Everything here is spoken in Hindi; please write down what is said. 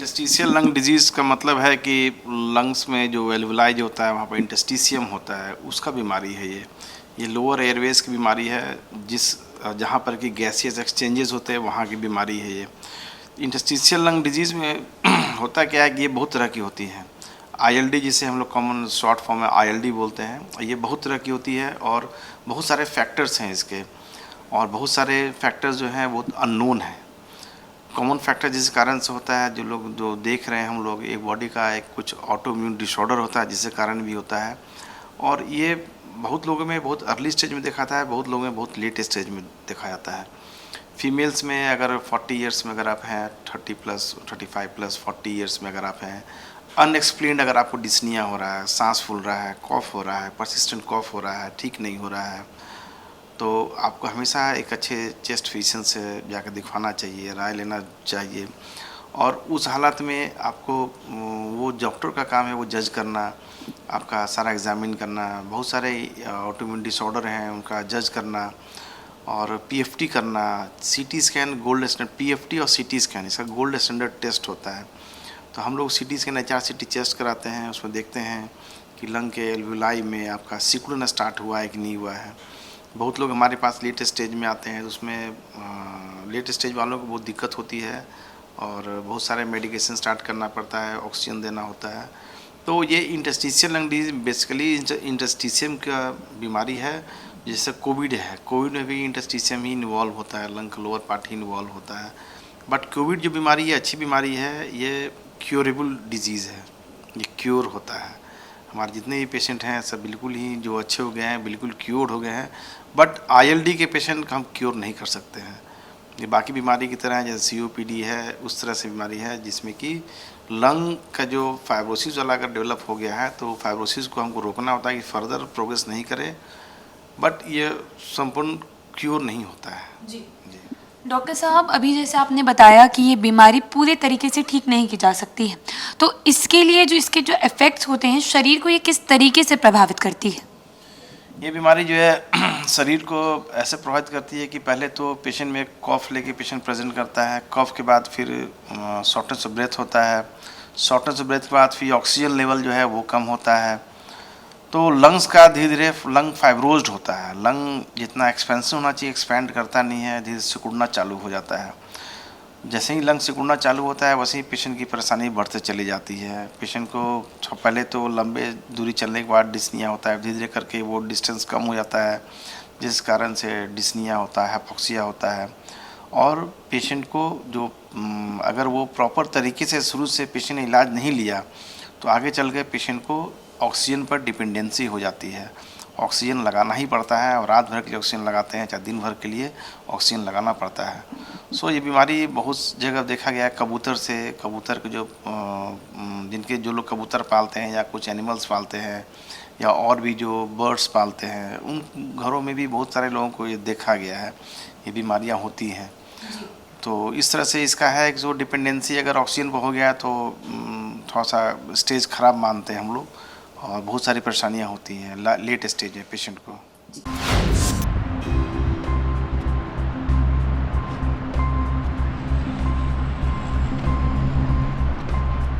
इंटरस्टिशियल लंग डिजीज़ का मतलब है कि लंग्स में जो एल्वुलाई जो होता है वहाँ पर इंटरस्टिशियम होता है, उसका बीमारी है ये लोअर एयरवेज की बीमारी है, जहाँ पर कि गैसियस एक्सचेंजेस होते हैं वहाँ की बीमारी है ये। इंटरस्टिशियल लंग डिजीज़ में होता क्या है कि ये बहुत तरह की होती है। ILD जिसे हम लोग कॉमन शॉर्ट फॉर्म में ILD बोलते हैं, ये बहुत तरह की होती है और बहुत सारे फैक्टर्स हैं इसके, और बहुत सारे फैक्टर्स जो हैं वो अननोन हैं। कॉमन फैक्टर जिस कारण से होता है, जो लोग जो देख रहे हैं हम लोग, एक बॉडी का एक कुछ ऑटो इम्यून डिसऑर्डर होता है जिसके कारण भी होता है, और ये बहुत लोगों में बहुत अर्ली स्टेज में देखा जाता है, बहुत लोगों में बहुत लेट स्टेज में देखा जाता है। फीमेल्स में अगर 40 इयर्स में अगर आप हैं, 30+, 35+, 40 इयर्स में अगर आप हैं, अनएक्सप्लेन्ड अगर आपको डिस्निया हो रहा है, सांस फूल रहा है, कॉफ हो रहा है, परसिस्टेंट कॉफ हो रहा है, ठीक नहीं हो रहा है, तो आपको हमेशा एक अच्छे चेस्ट फिजिशियन से जाकर दिखवाना चाहिए, राय लेना चाहिए। और उस हालत में आपको वो डॉक्टर का काम है वो जज करना, आपका सारा एग्जामिन करना, बहुत सारे ऑटोइम्यून डिसऑर्डर हैं उनका जज करना, और PFT करना, CT scan gold standard, PFT और CT स्कैन इसका गोल्ड स्टैंडर्ड टेस्ट होता है। तो हम लोग CT स्कैन HRCT टेस्ट कराते हैं, उसमें देखते हैं कि लंग के एल्वुलाई में आपका सिकुड़ना स्टार्ट हुआ है कि नहीं हुआ है। बहुत लोग हमारे पास लेट स्टेज में आते हैं, तो उसमें लेट स्टेज वालों को बहुत दिक्कत होती है और बहुत सारे मेडिकेशन स्टार्ट करना पड़ता है, ऑक्सीजन देना होता है। तो ये interstitial lung disease basically interstitium का बीमारी है, जैसे कोविड है, कोविड में भी इंटरस्टिशियम ही इन्वॉल्व होता है, लंग का लोअर पार्ट ही इन्वॉल्व होता है। बट कोविड जो बीमारी है अच्छी बीमारी है, ये क्योरेबल डिजीज़ है, ये क्योर होता है। हमारे जितने भी पेशेंट हैं सब बिल्कुल ही जो अच्छे हो गए हैं, बिल्कुल क्योर हो गए हैं। बट ILD के पेशेंट का हम क्योर नहीं कर सकते हैं। ये बाकी बीमारी की तरह है, जैसे COPD है, उस तरह से बीमारी है जिसमें कि लंग का जो फाइब्रोसिस वाला अगर डेवलप हो गया है तो फाइब्रोसिस को हमको रोकना होता है कि फर्दर प्रोग्रेस नहीं करे, बट ये संपूर्ण क्योर नहीं होता है। जी डॉक्टर साहब, अभी जैसे आपने बताया कि ये बीमारी पूरे तरीके से ठीक नहीं की जा सकती है, तो इसके लिए जो इसके जो इफ़ेक्ट्स होते हैं शरीर को, ये किस तरीके से प्रभावित करती है? ये बीमारी जो है शरीर को ऐसे प्रभावित करती है कि पहले तो पेशेंट में कॉफ लेके पेशेंट प्रेजेंट करता है, कॉफ के बाद फिर शॉर्टनेस ऑफ ब्रेथ होता है, शॉर्टनेस ऑफ ब्रेथ के बाद फिर ऑक्सीजन लेवल जो है वो कम होता है। तो लंग्स का धीरे धीरे लंग फाइब्रोज्ड होता है, लंग जितना एक्सपेंसिव होना चाहिए एक्सपैंड करता नहीं है, धीरे सिकुड़ना चालू हो जाता है। जैसे ही लंग सिकुड़ना चालू होता है वैसे ही पेशेंट की परेशानी बढ़ते चली जाती है। पेशेंट को पहले तो लंबे दूरी चलने के बाद डिस्निया होता है, धीरे धीरे करके वो डिस्टेंस कम हो जाता है, जिस कारण से डिस्निया होता है, हाइपोक्सिया होता है। और पेशेंट को जो अगर वो प्रॉपर तरीके से शुरू से पेशेंट ने इलाज नहीं लिया तो आगे चल के पेशेंट को ऑक्सीजन पर डिपेंडेंसी हो जाती है, ऑक्सीजन लगाना ही पड़ता है, और रात भर के लिए ऑक्सीजन लगाते हैं, चाहे दिन भर के लिए ऑक्सीजन लगाना पड़ता है। सो ये बीमारी बहुत जगह देखा गया है। कबूतर से, कबूतर के जो जिनके जो लोग कबूतर पालते हैं या कुछ एनिमल्स पालते हैं या और भी जो बर्ड्स पालते हैं, उन घरों में भी बहुत सारे लोगों को ये देखा गया है, ये बीमारियाँ होती हैं। तो इस तरह से इसका है कि जो डिपेंडेंसी अगर ऑक्सीजन पर हो गया तो थोड़ा सा स्टेज ख़राब मानते हैं हम लोग, और बहुत सारी परेशानियाँ होती हैं लेट स्टेज में पेशेंट को।